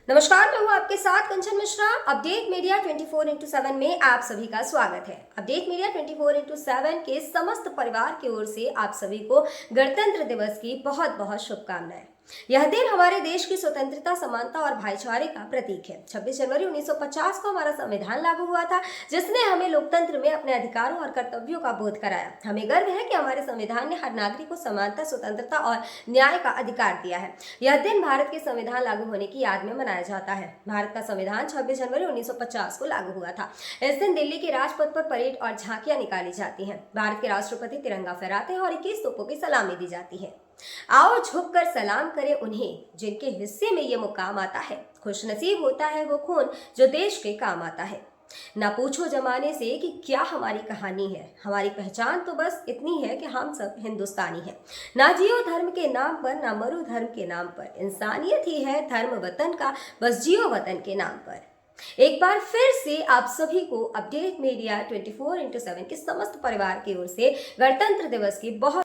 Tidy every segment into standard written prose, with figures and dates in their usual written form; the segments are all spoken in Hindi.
नमस्कार, मैं हूँ आपके साथ कंचन मिश्रा। अपडेट मीडिया 24x7 में आप सभी का स्वागत है। अपडेट मीडिया 24x7 के समस्त परिवार की ओर से आप सभी को गणतंत्र दिवस की बहुत बहुत शुभकामनाएं। यह दिन हमारे देश की स्वतंत्रता, समानता और भाईचारे का प्रतीक है। 26 जनवरी 1950 को हमारा संविधान लागू हुआ था, जिसने हमें लोकतंत्र में अपने अधिकारों और कर्तव्यों का बोध कराया। हमें गर्व है कि हमारे संविधान ने हर नागरिक को समानता, स्वतंत्रता और न्याय का अधिकार दिया है। यह दिन भारत के संविधान लागू होने की याद में मनाया जाता है। भारत का संविधान 26 जनवरी 1950 को लागू हुआ था। इस दिन दिल्ली के राजपथ पर परेड और झांकियां निकाली जाती हैं। भारत के राष्ट्रपति तिरंगा फहराते हैं और 21 तोपों की सलामी दी जाती है। आओ झुककर सलाम करें उन्हें जिनके हिस्से में ये मुकाम आता है। खुशनसीब होता है वो खून जो देश के काम आता है। ना पूछो जमाने से कि क्या हमारी कहानी है, हमारी पहचान तो बस इतनी है कि हम सब हिंदुस्तानी हैं। ना जियो धर्म के नाम पर, ना मरो धर्म के नाम पर, इंसानियत ही है धर्म वतन का, बस जियो वतन के नाम पर। एक बार फिर से आप सभी को अपडेट मीडिया 24x7 के समस्त परिवार की ओर से गणतंत्र दिवस की बहुत।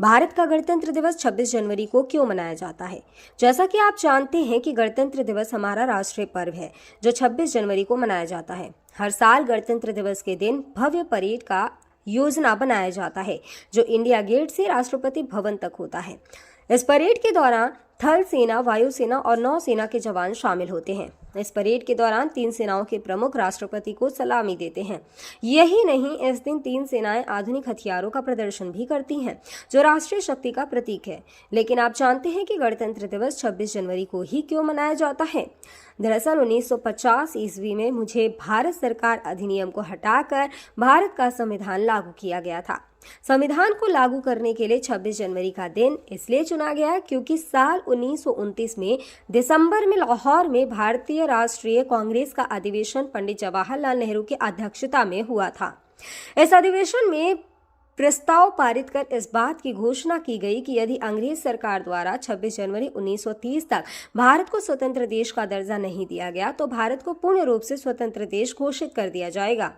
भारत का गणतंत्र दिवस 26 जनवरी को क्यों मनाया जाता है? जैसा कि आप जानते हैं कि गणतंत्र दिवस हमारा राष्ट्रीय पर्व है जो 26 जनवरी को मनाया जाता है। हर साल गणतंत्र दिवस के दिन भव्य परेड का योजना बनाया जाता है जो इंडिया गेट से राष्ट्रपति भवन तक होता है। इस परेड के दौरान थल सेना, वायुसेना और नौसेना के जवान शामिल होते हैं। इस परेड के दौरान तीन सेनाओं के प्रमुख राष्ट्रपति को सलामी देते हैं। यही नहीं, इस दिन तीन सेनाएं आधुनिक हथियारों का प्रदर्शन भी करती हैं जो राष्ट्रीय शक्ति का प्रतीक है। लेकिन आप जानते हैं कि गणतंत्र दिवस 26 जनवरी को ही क्यों मनाया जाता है? दरअसल 1950 ईस्वी में मुझे भारत सरकार अधिनियम को हटाकर भारत का संविधान लागू किया गया था। संविधान को लागू करने के लिए 26 जनवरी का दिन इसलिए चुना गया क्योंकि साल 1929 में दिसंबर में लाहौर में भारतीय राष्ट्रीय कांग्रेस का अधिवेशन पंडित जवाहरलाल नेहरू की अध्यक्षता में हुआ था। इस अधिवेशन में प्रस्ताव पारित कर इस बात की घोषणा की गई कि यदि अंग्रेज सरकार द्वारा 26 जनवरी 1930 तक भारत को स्वतंत्र देश का दर्जा नहीं दिया गया तो भारत को पूर्ण रूप से स्वतंत्र देश घोषित कर दिया जाएगा।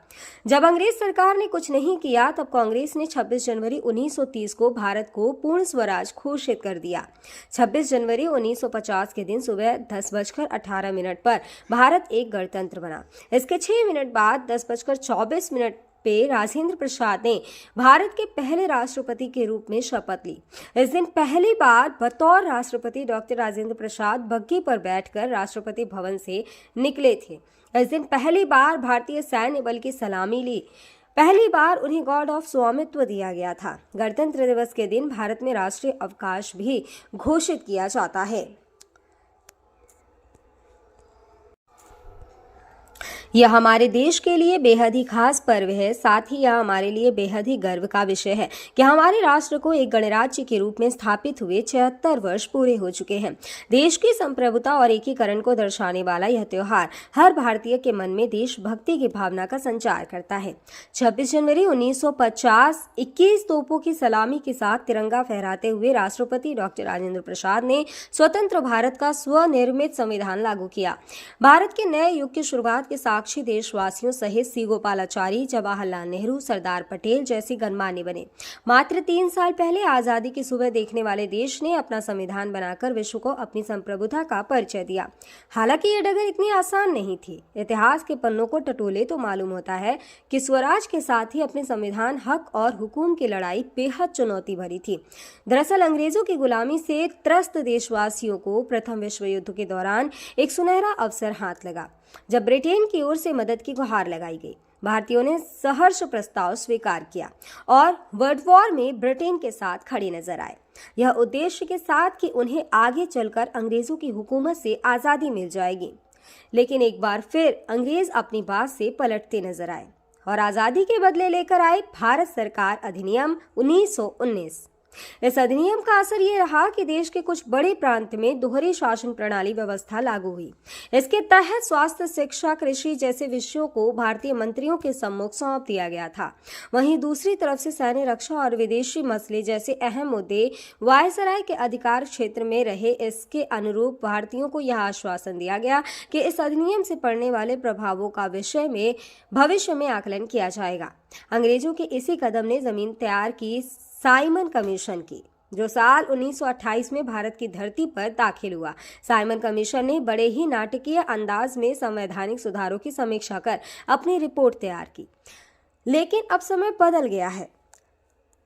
जब अंग्रेज सरकार ने कुछ नहीं किया तब कांग्रेस ने 26 जनवरी 1930 को भारत को पूर्ण स्वराज घोषित कर दिया। 26 जनवरी 1950 के दिन सुबह 10:18 पर भारत एक गणतंत्र बना। इसके 6 मिनट बाद 10:24 पे राजेंद्र प्रसाद ने भारत के पहले राष्ट्रपति के रूप में शपथ ली। इस दिन पहली बार बतौर राष्ट्रपति डॉक्टर राजेंद्र प्रसाद बग्घी पर बैठकर राष्ट्रपति भवन से निकले थे। इस दिन पहली बार भारतीय सैन्य बल की सलामी ली। पहली बार उन्हें गॉर्ड ऑफ स्वामित्व दिया गया था। गणतंत्र दिवस के दिन भारत में राष्ट्रीय अवकाश भी घोषित किया जाता है। यह हमारे देश के लिए बेहद ही खास पर्व है। साथ ही यह हमारे लिए बेहद ही गर्व का विषय है कि हमारे राष्ट्र को एक गणराज्य के रूप में स्थापित हुए 76 वर्ष पूरे हो चुके हैं। देश की संप्रभुता और एकीकरण को दर्शाने वाला यह त्योहार हर भारतीय के मन में देशभक्ति की भावना का संचार करता है। 26 जनवरी 1950 21 तोपों की सलामी के साथ तिरंगा फहराते हुए राष्ट्रपति डॉक्टर राजेंद्र प्रसाद ने स्वतंत्र भारत का स्वनिर्मित संविधान लागू किया। भारत के नए युग की शुरुआत के साक्षी देशवासियों सहित सी गोपालाचारी, जवाहरलाल नेहरू, सरदार पटेल जैसे गणमान्य बने। मात्र 3 साल पहले आजादी की सुबह देखने वाले देश ने अपना संविधान बनाकर विश्व को अपनी संप्रभुता का परिचय दिया। हालांकि ये डगर इतनी आसान नहीं थी। इतिहास के पन्नों को टटोले तो मालूम होता है कि स्वराज के साथ ही अपने संविधान, हक और हुकूम की लड़ाई बेहद चुनौती भरी थी। दरअसल अंग्रेजों की गुलामी से त्रस्त देशवासियों को प्रथम विश्व युद्ध के दौरान एक सुनहरा अवसर हाथ लगा जब ब्रिटेन की ओर से मदद की गुहार लगाई गई। भारतीयों ने सहर्ष प्रस्ताव स्वीकार किया और वर्ल्ड वॉर में ब्रिटेन के साथ खड़े नजर आए। यह उद्देश्य के साथ कि उन्हें आगे चलकर अंग्रेजों की हुकूमत से आजादी मिल जाएगी। लेकिन एक बार फिर अंग्रेज अपनी बात से पलटते नजर आए और आजादी के बदले लेकर आए भारत सरकार अधिनियम 1919। इस अधिनियम का असर ये रहा कि देश के कुछ बड़े प्रांत में दोहरी शासन प्रणाली व्यवस्था लागू हुई। इसके तहत स्वास्थ्य, शिक्षा, कृषि जैसे विषयों को भारतीय मंत्रियों के सम्मुख सौंप दिया गया था। वहीं दूसरी तरफ से सैन्य, रक्षा और विदेशी मसले जैसे अहम मुद्दे वायसराय के अधिकार क्षेत्र में रहे। इसके अनुरूप भारतीयों को यह आश्वासन दिया गया कि इस अधिनियम से पड़ने वाले प्रभावों का विषय में भविष्य में आकलन किया जाएगा। अंग्रेजों के इसी कदम ने जमीन तैयार की साइमन कमीशन की। जो साल 1928 में भारत की धरती पर दाखिल हुआ। साइमन कमीशन ने बड़े ही नाटकीय अंदाज में संवैधानिक सुधारों की समीक्षा कर अपनी रिपोर्ट तैयार की। लेकिन अब समय बदल गया है।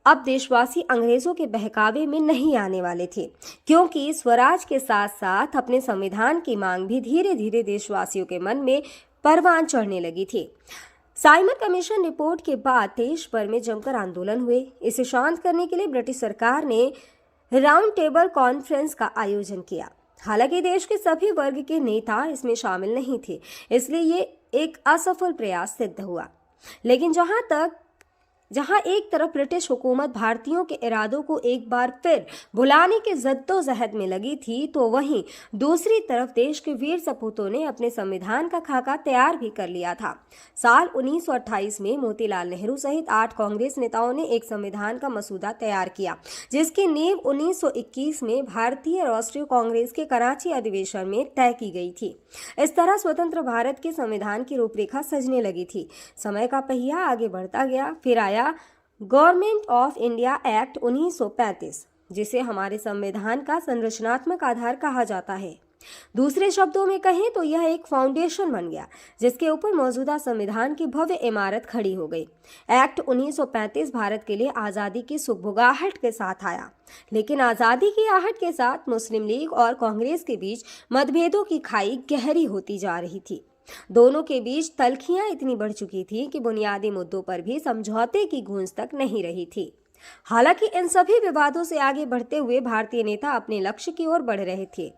अब देशवासी अंग्रेजों के बहकावे में नहीं आने वाले थे, क्योंकि स्वराज के साथ साथ अपने संविधान की मांग भी धीरे धीरे देशवासियों के मन में परवान चढ़ने लगी थी। साइमन कमीशन रिपोर्ट के बाद देश भर में जमकर आंदोलन हुए। इसे शांत करने के लिए ब्रिटिश सरकार ने राउंड टेबल कॉन्फ्रेंस का आयोजन किया। हालांकि देश के सभी वर्ग के नेता इसमें शामिल नहीं थे, इसलिए ये एक असफल प्रयास सिद्ध हुआ। लेकिन जहां एक तरफ ब्रिटिश हुकूमत भारतीयों के इरादों को एक बार फिर भुलाने के जद्दोजहद में लगी थी, तो वहीं दूसरी तरफ देश के वीर सपूतों ने अपने संविधान का खाका तैयार भी कर लिया था। साल 1928 में मोतीलाल नेहरू सहित 8 कांग्रेस नेताओं ने एक संविधान का मसूदा तैयार किया, जिसकी नींव 1921 में भारतीय राष्ट्रीय कांग्रेस के कराची अधिवेशन में तय की गई थी। इस तरह स्वतंत्र भारत के संविधान की रूपरेखा सजने लगी थी। समय का पहिया आगे बढ़ता गया। फिर आया गवर्नमेंट ऑफ इंडिया एक्ट 1935, जिसे हमारे संविधान का संरचनात्मक आधार कहा जाता है। दूसरे शब्दों में कहें तो यह एक फाउंडेशन बन गया, जिसके ऊपर मौजूदा संविधान की भव्य इमारत खड़ी हो गई। एक्ट 1935 भारत के लिए आज़ादी की सुगबुगाहट के साथ आया, लेकिन आज़ादी की आहट के साथ मुस्लिम लीग और कांग्रेस के बीच मतभेदों की खाई गहरी होती जा रही थी। दोनों के बीच तल्खियां इतनी बढ़ चुकी थी कि बुनियादी मुद्दों पर भी समझौते की गूंज तक नहीं रही थी। हालांकि इन सभी विवादों से आगे बढ़ते हुए भारतीय नेता अपने लक्ष्य की ओर बढ़ रहे थे।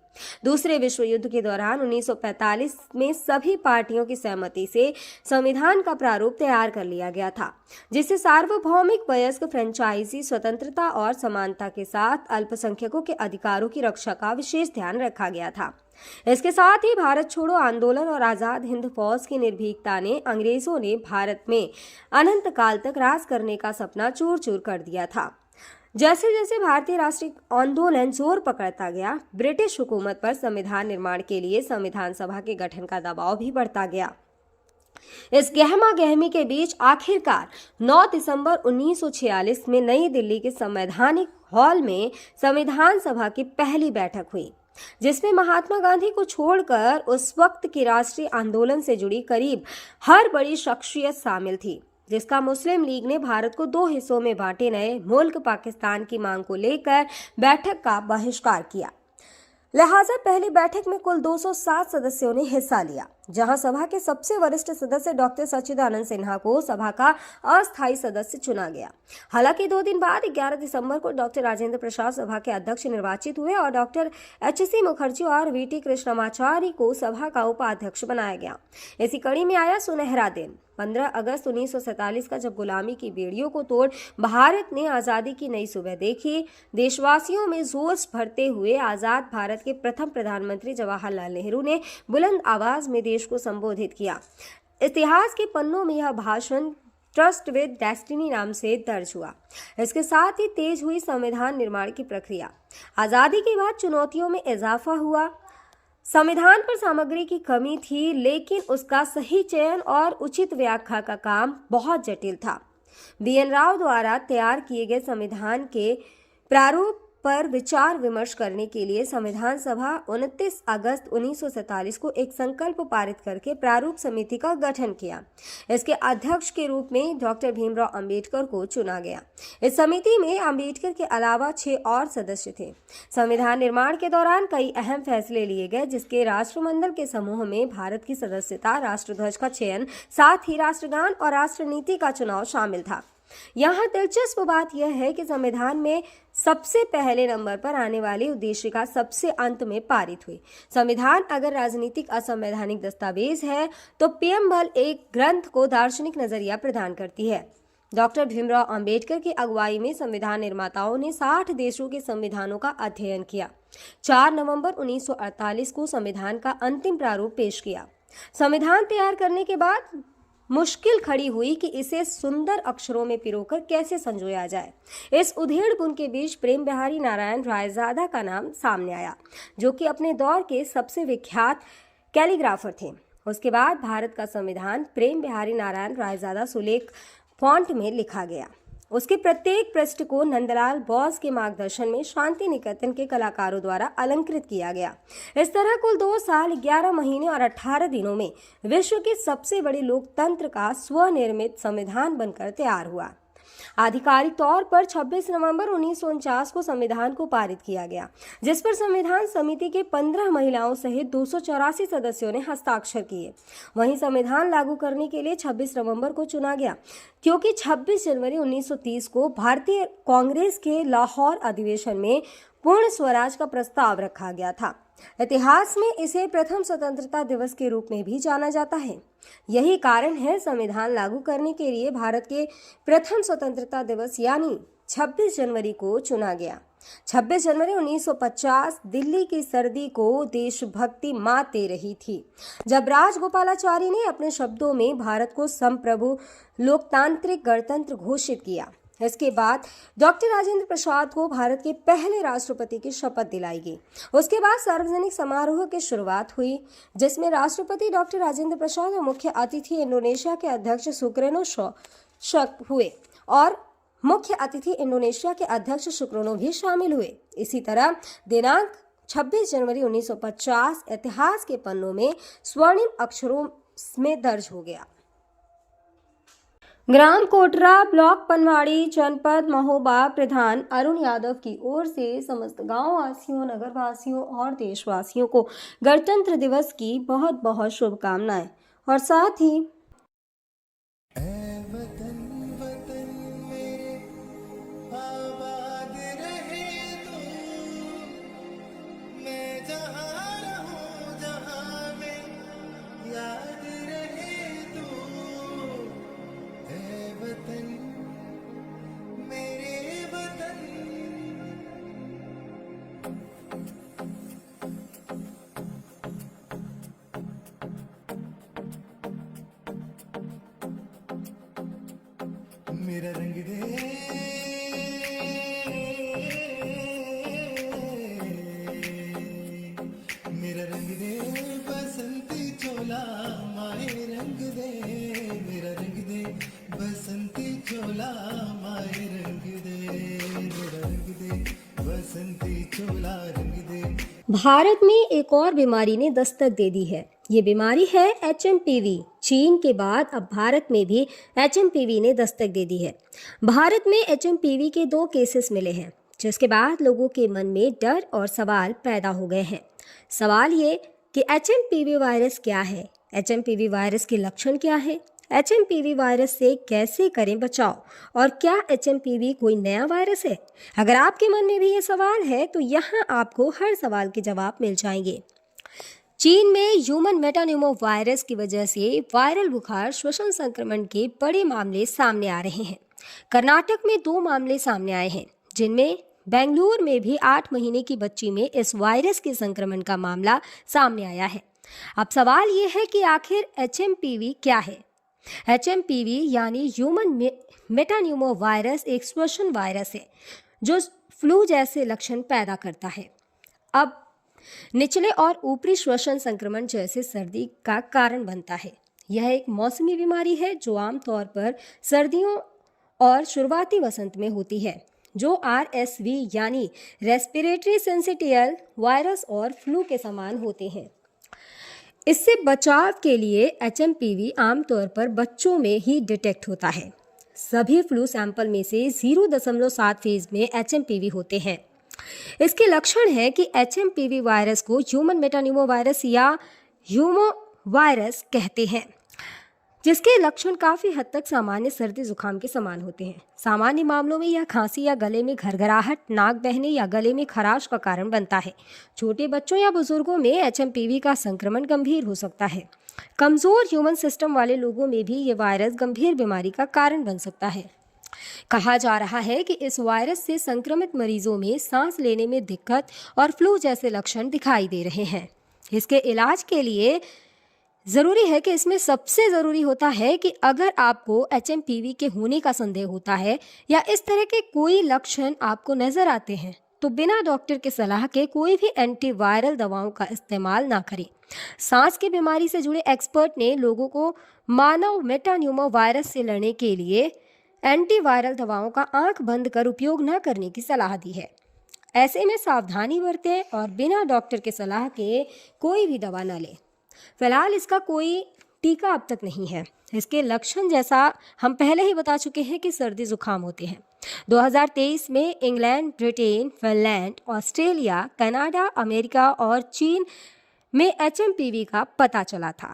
दूसरे विश्व युद्ध के दौरान 1945 में सभी पार्टियों की सहमति से संविधान का प्रारूप तैयार कर लिया गया था, जिसे सार्वभौमिक वयस्क फ्रेंचाइजी स्वतंत्रता और समानता के साथ अल्पसंख्यकों के अधिकारों की रक्षा का विशेष ध्यान रखा गया था। इसके साथ ही भारत छोड़ो आंदोलन और आजाद हिंद फौज की निर्भीकता ने अंग्रेजों ने भारत में अनंत काल तक राज करने का सपना चूर चूर कर दिया था। जैसे जैसे भारतीय राष्ट्रीय आंदोलन जोर पकड़ता गया, ब्रिटिश हुकूमत पर संविधान निर्माण के लिए संविधान सभा के गठन का दबाव भी बढ़ता गया। इस गहमा गहमी के बीच आखिरकार 9 दिसंबर 1946 में नई दिल्ली के संवैधानिक हॉल में संविधान सभा की पहली बैठक हुई, जिसमें महात्मा गांधी को छोड़कर उस वक्त के राष्ट्रीय आंदोलन से जुड़ी करीब हर बड़ी शख्सियत शामिल थी, जिसका मुस्लिम लीग ने भारत को 2 हिस्सों में बांटे नए मुल्क पाकिस्तान की मांग को लेकर बैठक का बहिष्कार किया। लिहाजा पहली बैठक में कुल 207 सदस्यों ने हिस्सा लिया, जहां सभा के सबसे वरिष्ठ सदस्य डॉक्टर सच्चिदानंद सिन्हा को सभा का अस्थायी सदस्य चुना गया। हालांकि 2 दिन बाद 11 दिसंबर को डॉक्टर राजेंद्र प्रसाद सभा के अध्यक्ष निर्वाचित हुए और डॉक्टर एच.सी. मुखर्जी और वी.टी. कृष्णमाचारी को सभा का उपाध्यक्ष बनाया गया। इसी कड़ी में आया सुनहरा दिन 15 अगस्त 1947 का, जब गुलामी की बेड़ियों को तोड़ भारत ने आज़ादी की नई सुबह देखी। देशवासियों में जोश भरते हुए आज़ाद भारत के प्रथम प्रधानमंत्री जवाहरलाल नेहरू ने बुलंद आवाज में देश को संबोधित किया। इतिहास के पन्नों में यह भाषण ट्रस्ट विद डेस्टिनी नाम से दर्ज हुआ। इसके साथ ही तेज हुई संविधान निर्माण की प्रक्रिया। आज़ादी के बाद चुनौतियों में इजाफा हुआ। संविधान पर सामग्री की कमी थी, लेकिन उसका सही चयन और उचित व्याख्या का काम बहुत जटिल था। बी.एन. राव द्वारा तैयार किए गए संविधान के प्रारूप पर विचार विमर्श करने के लिए संविधान सभा 29 अगस्त 1947 को एक संकल्प पारित करके प्रारूप समिति का गठन किया। इसके अध्यक्ष के रूप में डॉक्टर भीमराव अंबेडकर को चुना गया। इस समिति में अंबेडकर के अलावा 6 और सदस्य थे। संविधान निर्माण के दौरान कई अहम फैसले लिए गए, जिसके राष्ट्रमंडल के समूह में भारत की सदस्यता, राष्ट्रध्वज का चयन, साथ ही राष्ट्रगान और राष्ट्रनीति का चुनाव शामिल था। यहाँ दिलचस्प बात यह है कि संविधान में सबसे पहले नंबर पर आने वाली उद्देशिका सबसे अंत में पारित हुई। संविधान अगर राजनीतिक असंवैधानिक दस्तावेज है, तो पीएमएल एक ग्रंथ को दार्शनिक नजरिया प्रदान करती है। डॉक्टर भीमराव अंबेडकर की अगुवाई में संविधान निर्माताओं ने 60 देशों के संविधानों का अध्ययन किया। 4 नवंबर 1948 को संविधान का अंतिम प्रारूप पेश किया। संविधान तैयार करने के बाद मुश्किल खड़ी हुई कि इसे सुंदर अक्षरों में पिरोकर कैसे संजोया जाए। इस उधेड़-बुन के बीच प्रेम बिहारी नारायण रायजादा का नाम सामने आया, जो कि अपने दौर के सबसे विख्यात कैलीग्राफर थे। उसके बाद भारत का संविधान प्रेम बिहारी नारायण रायजादा सुलेख फॉन्ट में लिखा गया। उसके प्रत्येक पृष्ठ को नंदलाल बोस के मार्गदर्शन में शांति निकेतन के कलाकारों द्वारा अलंकृत किया गया। इस तरह कुल 2 साल 11 महीने और 18 दिनों में विश्व के सबसे बड़े लोकतंत्र का स्वनिर्मित संविधान बनकर तैयार हुआ। आधिकारिक तौर पर 26 नवंबर 1949 को संविधान को पारित किया गया, जिस पर संविधान समिति के 15 महिलाओं सहित 284 सदस्यों ने हस्ताक्षर किए। वहीं संविधान लागू करने के लिए 26 नवंबर को चुना गया, क्योंकि 26 जनवरी 1930 को भारतीय कांग्रेस के लाहौर अधिवेशन में पूर्ण स्वराज का प्रस्ताव रखा गया था। इतिहास में इसे प्रथम स्वतंत्रता दिवस के रूप में भी जाना जाता है। यही कारण है संविधान लागू करने के लिए भारत के प्रथम स्वतंत्रता दिवस यानी 26 जनवरी को चुना गया। 26 जनवरी 1950 दिल्ली की सर्दी को देशभक्ति मात दे रही थी, जब राजगोपालाचारी ने अपने शब्दों में भारत को संप्रभु लोकतांत्रिक गणतंत्र घोषित किया। इसके बाद डॉक्टर राजेंद्र प्रसाद को भारत के पहले राष्ट्रपति की शपथ दिलाई गई। उसके बाद सार्वजनिक समारोह की शुरुआत हुई, जिसमें राष्ट्रपति डॉक्टर राजेंद्र प्रसाद और मुख्य अतिथि इंडोनेशिया के अध्यक्ष सुकर्नो हुए और मुख्य अतिथि इंडोनेशिया के अध्यक्ष सुकर्नो भी शामिल हुए। इसी तरह दिनांक 26 जनवरी 1950 इतिहास के पन्नों में स्वर्णिम अक्षरों में दर्ज हो गया। ग्राम कोटरा, ब्लॉक पनवाड़ी, जनपद महोबा प्रधान अरुण यादव की ओर से समस्त गांव वासियों, नगर वासियों और देशवासियों को गणतंत्र दिवस की बहुत बहुत शुभकामनाएं। और साथ ही मेरा रंग दे, मेरा रंग दे बसंती चोला, माए रंग दे, मेरा रंग दे बसंती चोला, माए रंग दे, मेरा रंग दे बसंती चोला, रंग दे। भारत में एक और बीमारी ने दस्तक दे दी है। ये बीमारी है HMPV। चीन के बाद अब भारत में भी HMPV ने दस्तक दे दी है। भारत में HMPV के 2 केसेस मिले हैं, जिसके बाद लोगों के मन में डर और सवाल पैदा हो गए हैं। सवाल ये कि HMPV वायरस क्या है, HMPV वायरस के लक्षण क्या है, HMPV वायरस से कैसे करें बचाव और क्या HMPV कोई नया वायरस है। अगर आपके मन में भी ये सवाल है तो यहाँ आपको हर सवाल के जवाब मिल जाएंगे। चीन में ह्यूमन मेटान्यूमो वायरस की वजह से वायरल बुखार श्वसन संक्रमण के बड़े मामले सामने आ रहे हैं। कर्नाटक में 2 मामले सामने आए हैं, जिनमें बेंगलुरु में भी 8 महीने की बच्ची में इस वायरस के संक्रमण का मामला सामने आया है। अब सवाल ये है कि आखिर HMPV क्या है। HMPV यानी ह्यूमन मेटान्यूमो वायरस एक श्वसन वायरस है जो फ्लू जैसे लक्षण पैदा करता है। अब निचले और ऊपरी श्वसन संक्रमण जैसे सर्दी का कारण बनता है। यह एक मौसमी बीमारी है जो आमतौर पर सर्दियों और शुरुआती वसंत में होती है, जो RSV यानी रेस्पिरेटरी सिंसिटियल वायरस और फ्लू के समान होते हैं। इससे बचाव के लिए HMPV आमतौर पर बच्चों में ही डिटेक्ट होता है। सभी फ्लू सैंपल में से 0.7 फेज में HMPV होते हैं। इसके लक्षण है कि HMPV वायरस को ह्यूमन मेटान्यूमो वायरस या ह्यूमो वायरस कहते हैं, जिसके लक्षण काफ़ी हद तक सामान्य सर्दी जुकाम के समान होते हैं। सामान्य मामलों में यह खांसी या गले में घरघराहट, नाक बहने या गले में खराश का कारण बनता है। छोटे बच्चों या बुजुर्गों में HMPV का संक्रमण गंभीर हो सकता है। कमज़ोर ह्यूमन सिस्टम वाले लोगों में भी ये वायरस गंभीर बीमारी का कारण बन सकता है। कहा जा रहा है कि इस वायरस से संक्रमित मरीजों में सांस लेने में दिक्कत और फ्लू जैसे लक्षण दिखाई दे रहे हैं। इसके इलाज के लिए ज़रूरी है कि इसमें सबसे ज़रूरी होता है कि अगर आपको HMPV के होने का संदेह होता है या इस तरह के कोई लक्षण आपको नज़र आते हैं तो बिना डॉक्टर के सलाह के कोई भी एंटीवायरल दवाओं का इस्तेमाल ना करें। सांस की बीमारी से जुड़े एक्सपर्ट ने लोगों को मानव मेटान्यूमो वायरस से लड़ने के लिए एंटीवायरल दवाओं का आंख बंद कर उपयोग न करने की सलाह दी है। ऐसे में सावधानी बरतें और बिना डॉक्टर के सलाह के कोई भी दवा न लें। फिलहाल इसका कोई टीका अब तक नहीं है। इसके लक्षण जैसा हम पहले ही बता चुके हैं कि सर्दी जुकाम होते हैं। 2023 में England, Britain, Finland, Australia, Canada, America और चीन में HMPV का पता चला था।